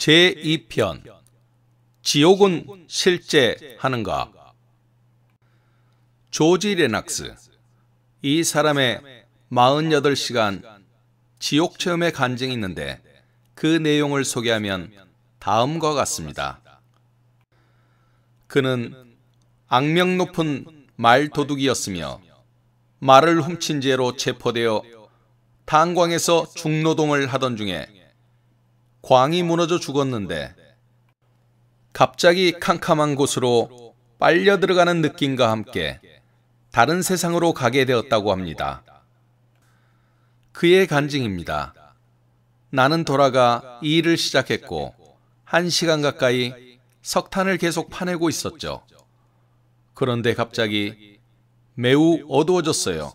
제2편 지옥은 실제 하는가? 조지 레낙스. 이 사람의 48시간 지옥 체험의 간증이 있는데 그 내용을 소개하면 다음과 같습니다. 그는 악명 높은 말도둑이었으며 말을 훔친 죄로 체포되어 탄광에서 중노동을 하던 중에 광이 무너져 죽었는데 갑자기 캄캄한 곳으로 빨려 들어가는 느낌과 함께 다른 세상으로 가게 되었다고 합니다. 그의 간증입니다. 나는 돌아가 이 일을 시작했고 1시간 가까이 석탄을 계속 파내고 있었죠. 그런데 갑자기 매우 어두워졌어요.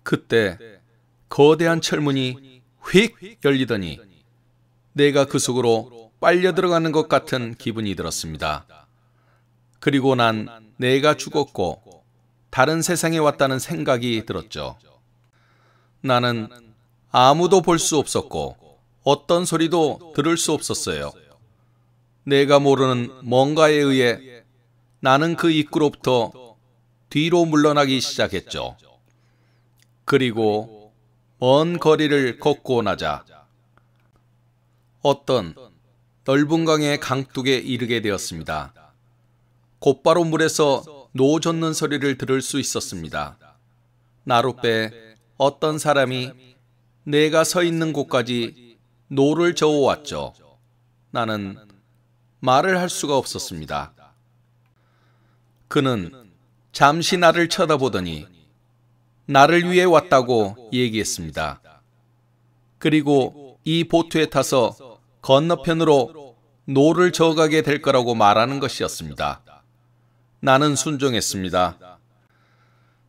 그때 거대한 철문이 휙 열리더니 내가 그 속으로 빨려 들어가는 것 같은 기분이 들었습니다. 그리고 난 내가 죽었고 다른 세상에 왔다는 생각이 들었죠. 나는 아무도 볼 수 없었고 어떤 소리도 들을 수 없었어요. 내가 모르는 뭔가에 의해 나는 그 입구로부터 뒤로 물러나기 시작했죠. 그리고 먼 거리를 걷고 나자 어떤 넓은 강의 강둑에 이르게 되었습니다. 곧바로 물에서 노 젓는 소리를 들을 수 있었습니다. 나룻배 어떤 사람이 내가 서 있는 곳까지 노를 저어왔죠. 나는 말을 할 수가 없었습니다. 그는 잠시 나를 쳐다보더니 나를 위해 왔다고 얘기했습니다. 그리고 이 보트에 타서 건너편으로 노를 저어가게 될 거라고 말하는 것이었습니다. 나는 순종했습니다.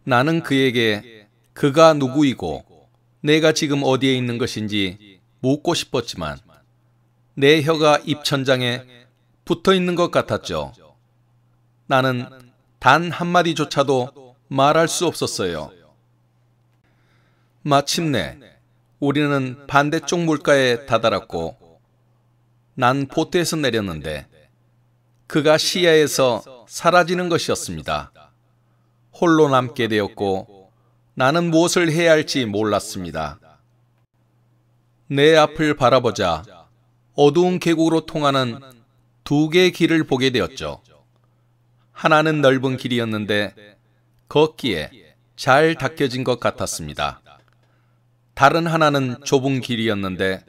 나는 그에게 그가 누구이고 내가 지금 어디에 있는 것인지 묻고 싶었지만 내 혀가 입천장에 붙어 있는 것 같았죠. 나는 단 한마디조차도 말할 수 없었어요. 마침내 우리는 반대쪽 물가에 다다랐고 난 보트에서 내렸는데 그가 시야에서 사라지는 것이었습니다. 홀로 남게 되었고 나는 무엇을 해야 할지 몰랐습니다. 내 앞을 바라보자 어두운 계곡으로 통하는 2개의 길을 보게 되었죠. 하나는 넓은 길이었는데 걷기에 잘 닦여진 것 같았습니다. 다른 하나는 좁은 길이었는데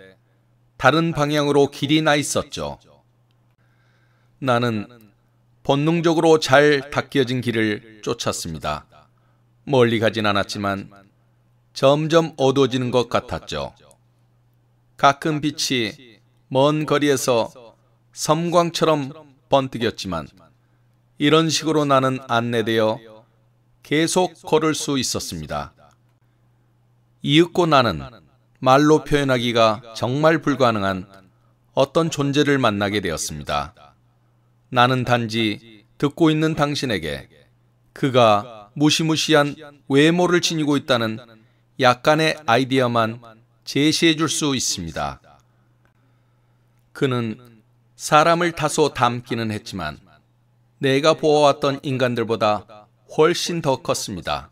다른 방향으로 길이 나 있었죠. 나는 본능적으로 잘 닦여진 길을 쫓았습니다. 멀리 가진 않았지만 점점 어두워지는 것 같았죠. 가끔 빛이 먼 거리에서 섬광처럼 번뜩였지만 이런 식으로 나는 안내되어 계속 걸을 수 있었습니다. 이윽고 나는 말로 표현하기가 정말 불가능한 어떤 존재를 만나게 되었습니다. 나는 단지 듣고 있는 당신에게 그가 무시무시한 외모를 지니고 있다는 약간의 아이디어만 제시해 줄 수 있습니다. 그는 사람을 다소 닮기는 했지만 내가 보아왔던 인간들보다 훨씬 더 컸습니다.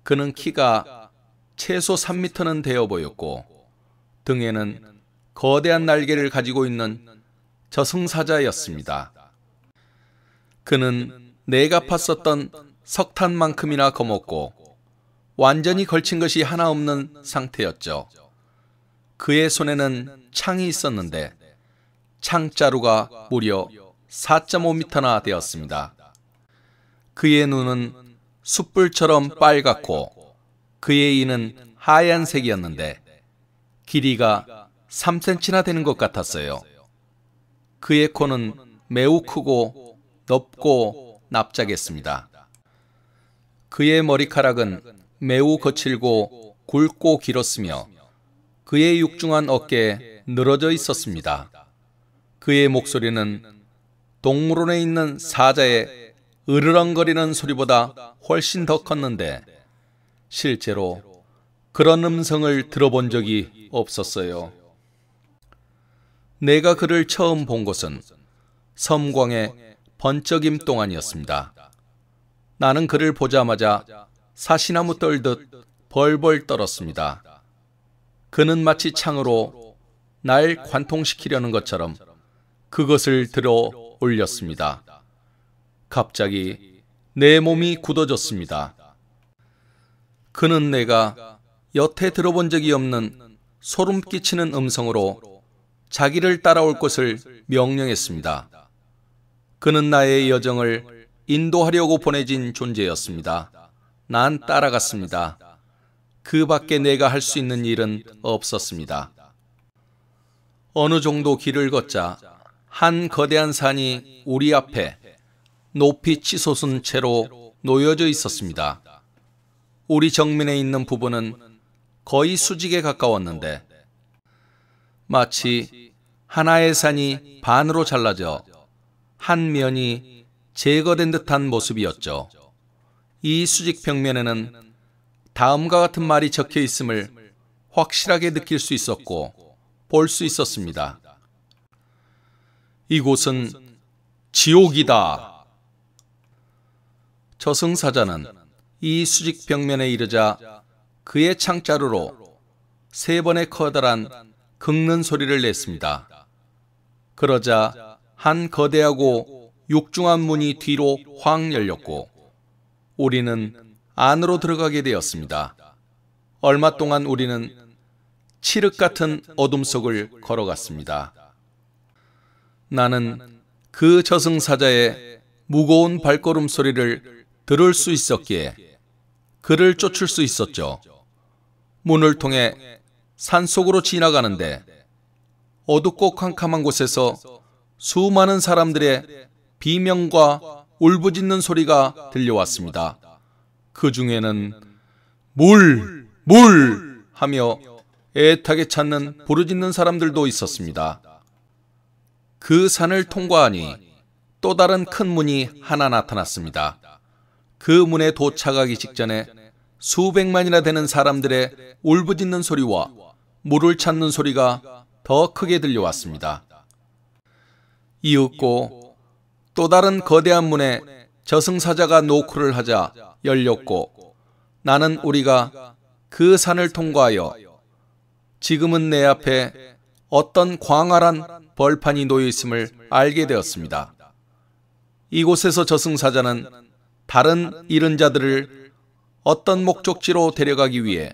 그는 키가 최소 3m는 되어 보였고 등에는 거대한 날개를 가지고 있는 저승사자였습니다. 그는 내가 팠었던 석탄만큼이나 검었고 완전히 걸친 것이 하나 없는 상태였죠. 그의 손에는 창이 있었는데 창자루가 무려 4.5m나 되었습니다. 그의 눈은 숯불처럼 빨갛고 그의 이는 하얀색이었는데 길이가 3cm나 되는 것 같았어요. 그의 코는 매우 크고 넓고 납작했습니다. 그의 머리카락은 매우 거칠고 굵고 길었으며 그의 육중한 어깨에 늘어져 있었습니다. 그의 목소리는 동물원에 있는 사자의 으르렁거리는 소리보다 훨씬 더 컸는데 실제로 그런 음성을 들어본 적이 없었어요. 내가 그를 처음 본 것은 섬광의 번쩍임 동안이었습니다. 나는 그를 보자마자 사시나무 떨듯 벌벌 떨었습니다. 그는 마치 창으로 날 관통시키려는 것처럼 그것을 들어 올렸습니다. 갑자기 내 몸이 굳어졌습니다. 그는 내가 여태 들어본 적이 없는 소름 끼치는 음성으로 자기를 따라올 것을 명령했습니다. 그는 나의 여정을 인도하려고 보내진 존재였습니다. 난 따라갔습니다. 그 밖에 내가 할 수 있는 일은 없었습니다. 어느 정도 길을 걷자 한 거대한 산이 우리 앞에 높이 치솟은 채로 놓여져 있었습니다. 우리 정면에 있는 부분은 거의 수직에 가까웠는데 마치 하나의 산이 반으로 잘라져 한 면이 제거된 듯한 모습이었죠. 이 수직 벽면에는 다음과 같은 말이 적혀 있음을 확실하게 느낄 수 있었고 볼 수 있었습니다. 이곳은 지옥이다. 저승사자는 이 수직 벽면에 이르자 그의 창자루로 3번의 커다란 긁는 소리를 냈습니다. 그러자 한 거대하고 육중한 문이 뒤로 확 열렸고 우리는 안으로 들어가게 되었습니다. 얼마 동안 우리는 칠흑 같은 어둠 속을 걸어갔습니다. 나는 그 저승사자의 무거운 발걸음 소리를 들을 수 있었기에 그를 쫓을 수 있었죠. 문을 통해 산속으로 지나가는데 어둡고 캄캄한 곳에서 수많은 사람들의 비명과 울부짖는 소리가 들려왔습니다. 그 중에는 물! 물! 하며 애타게 찾는 부르짖는 사람들도 있었습니다. 그 산을 통과하니 또 다른 큰 문이 하나 나타났습니다. 그 문에 도착하기 직전에 수백만이나 되는 사람들의 울부짖는 소리와 물을 찾는 소리가 더 크게 들려왔습니다. 이윽고 또 다른 거대한 문에 저승사자가 노크를 하자 열렸고 나는 우리가 그 산을 통과하여 지금은 내 앞에 어떤 광활한 벌판이 놓여 있음을 알게 되었습니다. 이곳에서 저승사자는 다른 잃은 자들을 어떤 목적지로 데려가기 위해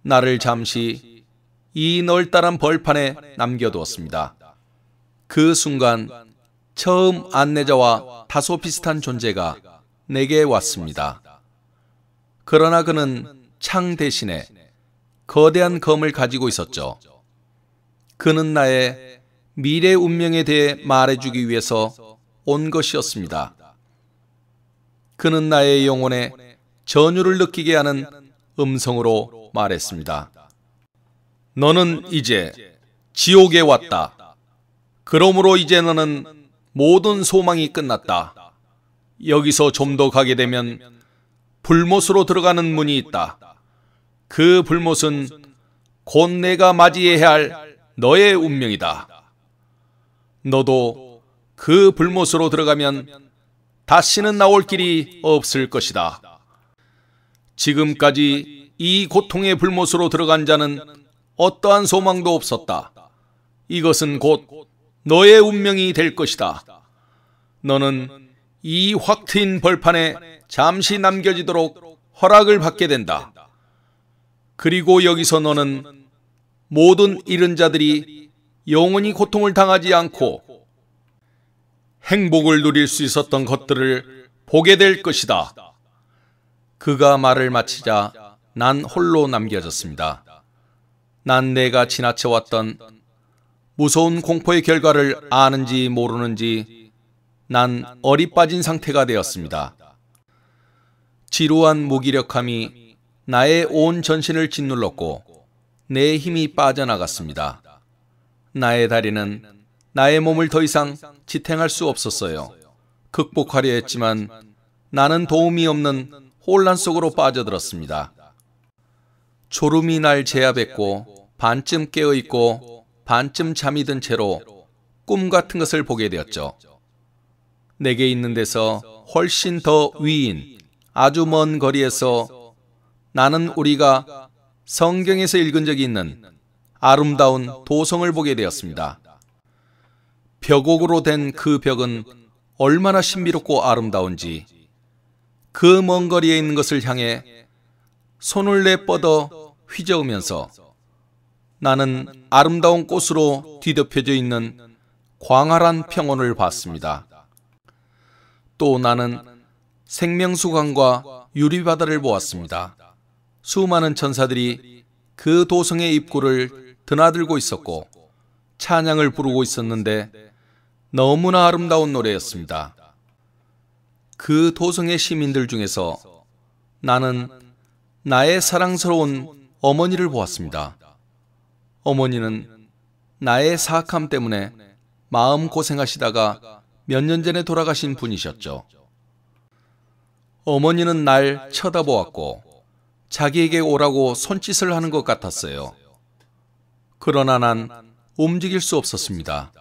나를 잠시 이 널따란 벌판에 남겨두었습니다. 그 순간 처음 안내자와 다소 비슷한 존재가 내게 왔습니다. 그러나 그는 창 대신에 거대한 검을 가지고 있었죠. 그는 나의 미래 운명에 대해 말해주기 위해서 온 것이었습니다. 그는 나의 영혼에 전율을 느끼게 하는 음성으로 말했습니다. 너는 이제 지옥에 왔다. 그러므로 이제 너는 모든 소망이 끝났다. 여기서 좀 더 가게 되면 불못으로 들어가는 문이 있다. 그 불못은 곧 내가 맞이해야 할 너의 운명이다. 너도 그 불못으로 들어가면 다시는 나올 길이 없을 것이다. 지금까지 이 고통의 불못으로 들어간 자는 어떠한 소망도 없었다. 이것은 곧 너의 운명이 될 것이다. 너는 이 확 트인 벌판에 잠시 남겨지도록 허락을 받게 된다. 그리고 여기서 너는 모든 잃은 자들이 영원히 고통을 당하지 않고 행복을 누릴 수 있었던 것들을 보게 될 것이다. 그가 말을 마치자 난 홀로 남겨졌습니다. 난 내가 지나쳐왔던 무서운 공포의 결과를 아는지 모르는지 난 얼이 빠진 상태가 되었습니다. 지루한 무기력함이 나의 온 전신을 짓눌렀고 내 힘이 빠져나갔습니다. 나의 다리는 나의 몸을 더 이상 지탱할 수 없었어요. 극복하려 했지만 나는 도움이 없는 혼란 속으로 빠져들었습니다. 졸음이 날 제압했고 반쯤 깨어있고 반쯤 잠이 든 채로 꿈 같은 것을 보게 되었죠. 내게 있는 데서 훨씬 더 위인 아주 먼 거리에서 나는 우리가 성경에서 읽은 적이 있는 아름다운 도성을 보게 되었습니다. 벽옥으로 된 그 벽은 얼마나 신비롭고 아름다운지 그 먼 거리에 있는 것을 향해 손을 내뻗어 휘저으면서 나는 아름다운 꽃으로 뒤덮여져 있는 광활한 평원을 봤습니다. 또 나는 생명수강과 유리바다를 보았습니다. 수많은 천사들이 그 도성의 입구를 드나들고 있었고 찬양을 부르고 있었는데 너무나 아름다운 노래였습니다. 그 도성의 시민들 중에서 나는 나의 사랑스러운 어머니를 보았습니다. 어머니는 나의 사악함 때문에 마음고생하시다가 몇 년 전에 돌아가신 분이셨죠. 어머니는 날 쳐다보았고 자기에게 오라고 손짓을 하는 것 같았어요. 그러나 난 움직일 수 없었습니다.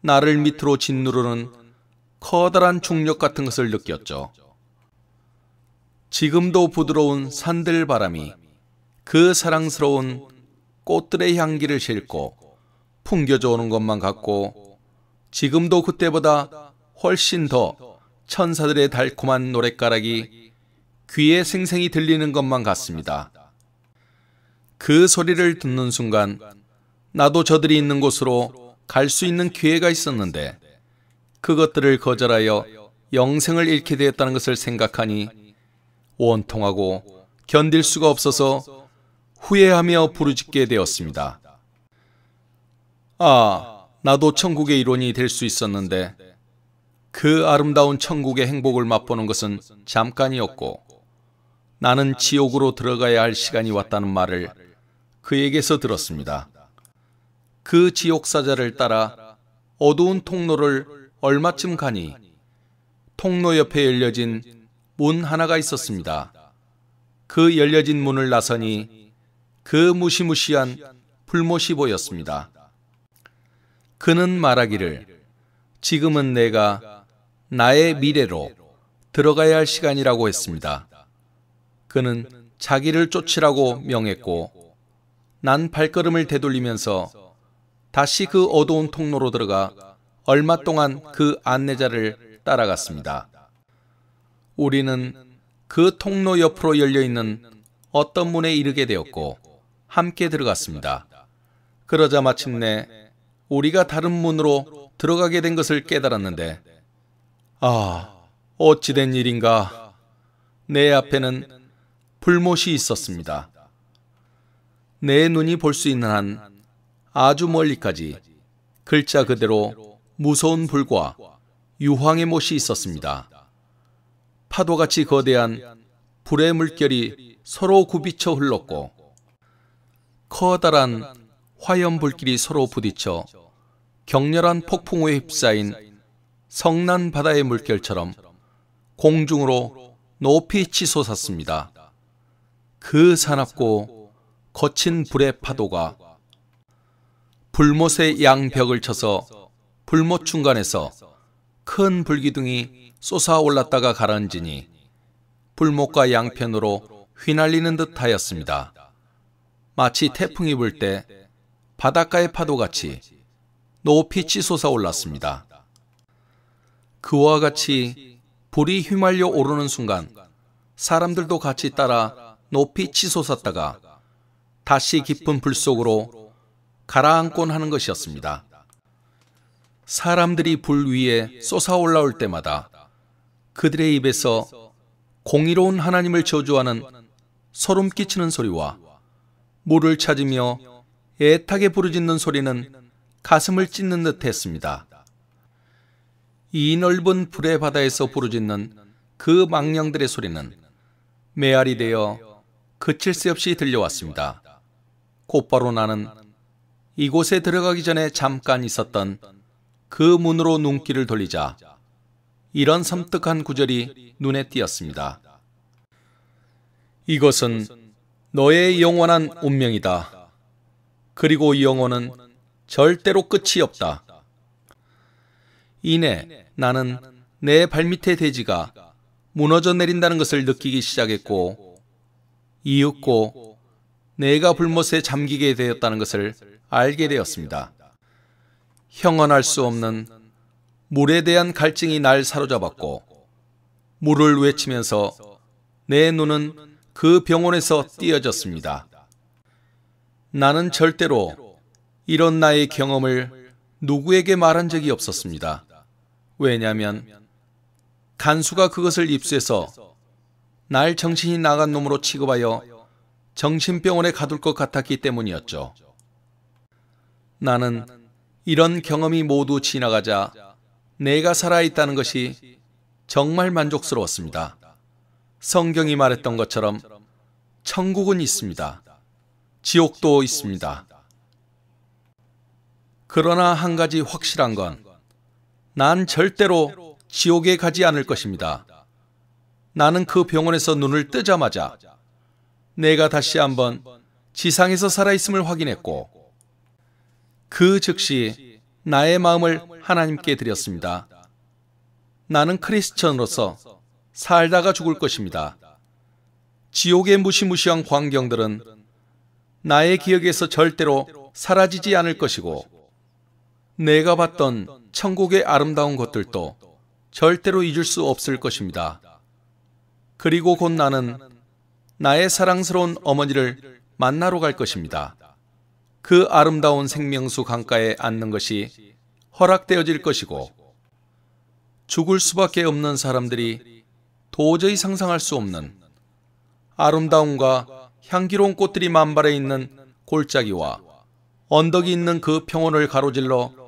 나를 밑으로 짓누르는 커다란 중력 같은 것을 느꼈죠. 지금도 부드러운 산들 바람이 그 사랑스러운 꽃들의 향기를 싣고 풍겨져 오는 것만 같고 지금도 그때보다 훨씬 더 천사들의 달콤한 노랫가락이 귀에 생생히 들리는 것만 같습니다. 그 소리를 듣는 순간 나도 저들이 있는 곳으로 갈 수 있는 기회가 있었는데 그것들을 거절하여 영생을 잃게 되었다는 것을 생각하니 원통하고 견딜 수가 없어서 후회하며 부르짖게 되었습니다. 아, 나도 천국의 일원이 될 수 있었는데 그 아름다운 천국의 행복을 맛보는 것은 잠깐이었고 나는 지옥으로 들어가야 할 시간이 왔다는 말을 그에게서 들었습니다. 그 지옥사자를 따라 어두운 통로를 얼마쯤 가니 통로 옆에 열려진 문 하나가 있었습니다. 그 열려진 문을 나서니 그 무시무시한 불못이 보였습니다. 그는 말하기를 지금은 내가 나의 미래로 들어가야 할 시간이라고 했습니다. 그는 자기를 쫓으라고 명했고 난 발걸음을 되돌리면서 다시 그 어두운 통로로 들어가 얼마 동안 그 안내자를 따라갔습니다. 우리는 그 통로 옆으로 열려있는 어떤 문에 이르게 되었고 함께 들어갔습니다. 그러자 마침내 우리가 다른 문으로 들어가게 된 것을 깨달았는데 아, 어찌된 일인가. 내 앞에는 불못이 있었습니다. 내 눈이 볼 수 있는 한 아주 멀리까지 글자 그대로 무서운 불과 유황의 못이 있었습니다. 파도같이 거대한 불의 물결이 서로 굽이쳐 흘렀고 커다란 화염불길이 서로 부딪혀 격렬한 폭풍우에 휩싸인 성난 바다의 물결처럼 공중으로 높이 치솟았습니다. 그 사납고 거친 불의 파도가 불못의 양벽을 쳐서 불못 중간에서 큰 불기둥이 솟아올랐다가 가라앉으니 불못과 양편으로 휘날리는 듯 하였습니다. 마치 태풍이 불 때 바닷가의 파도같이 높이 치솟아 올랐습니다. 그와 같이 불이 휘말려 오르는 순간 사람들도 같이 따라 높이 치솟았다가 다시 깊은 불 속으로 가라앉곤 하는 것이었습니다. 사람들이 불 위에 솟아 올라올 때마다 그들의 입에서 공의로운 하나님을 저주하는 소름 끼치는 소리와 물을 찾으며 애타게 부르짖는 소리는 가슴을 찢는 듯 했습니다. 이 넓은 불의 바다에서 부르짖는 그 망령들의 소리는 메아리 되어 그칠 새 없이 들려왔습니다. 곧바로 나는 이곳에 들어가기 전에 잠깐 있었던 그 문으로 눈길을 돌리자 이런 섬뜩한 구절이 눈에 띄었습니다. 이것은 너의 영원한 운명이다. 그리고 이 영혼은 절대로 끝이 없다. 이내 나는 내 발밑의 대지가 무너져 내린다는 것을 느끼기 시작했고, 이윽고 내가 불못에 잠기게 되었다는 것을 알게 되었습니다. 형언할 수 없는 물에 대한 갈증이 날 사로잡았고, 물을 외치면서 내 눈은 그 병원에서 띄어졌습니다. 나는 절대로 이런 나의 경험을 누구에게 말한 적이 없었습니다. 왜냐하면 간수가 그것을 입수해서 날 정신이 나간 놈으로 취급하여 정신병원에 가둘 것 같았기 때문이었죠. 나는 이런 경험이 모두 지나가자 내가 살아있다는 것이 정말 만족스러웠습니다. 성경이 말했던 것처럼 천국은 있습니다. 지옥도 있습니다. 그러나 한 가지 확실한 건 난 절대로 지옥에 가지 않을 것입니다. 나는 그 병원에서 눈을 뜨자마자 내가 다시 한번 지상에서 살아있음을 확인했고, 그 즉시 나의 마음을 하나님께 드렸습니다. 나는 크리스천으로서 살다가 죽을 것입니다. 지옥의 무시무시한 광경들은 나의 기억에서 절대로 사라지지 않을 것이고, 내가 봤던 천국의 아름다운 것들도 절대로 잊을 수 없을 것입니다. 그리고 곧 나는 나의 사랑스러운 어머니를 만나러 갈 것입니다. 그 아름다운 생명수 강가에 앉는 것이 허락되어질 것이고, 죽을 수밖에 없는 사람들이 도저히 상상할 수 없는 아름다움과 향기로운 꽃들이 만발해 있는 골짜기와 언덕이 있는 그 평원을 가로질러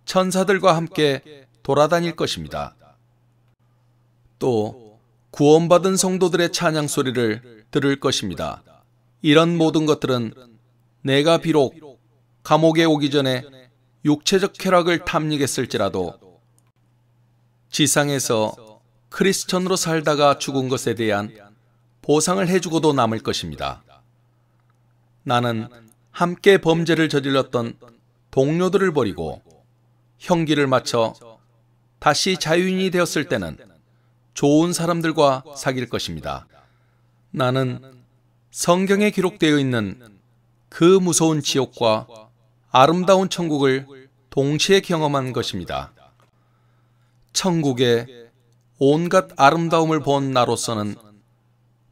천사들과 함께 돌아다닐 것입니다. 또 구원받은 성도들의 찬양 소리를 들을 것입니다. 이런 모든 것들은 내가 비록 감옥에 오기 전에 육체적 쾌락을 탐닉했을지라도 지상에서 크리스천으로 살다가 죽은 것에 대한 보상을 해주고도 남을 것입니다. 나는 함께 범죄를 저질렀던 동료들을 버리고 형기를 마쳐 다시 자유인이 되었을 때는 좋은 사람들과 사귈 것입니다. 나는 성경에 기록되어 있는 그 무서운 지옥과 아름다운 천국을 동시에 경험한 것입니다. 천국의 온갖 아름다움을 본 나로서는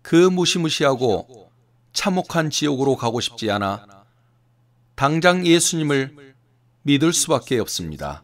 그 무시무시하고 참혹한 지옥으로 가고 싶지 않아 당장 예수님을 믿을 수밖에 없습니다.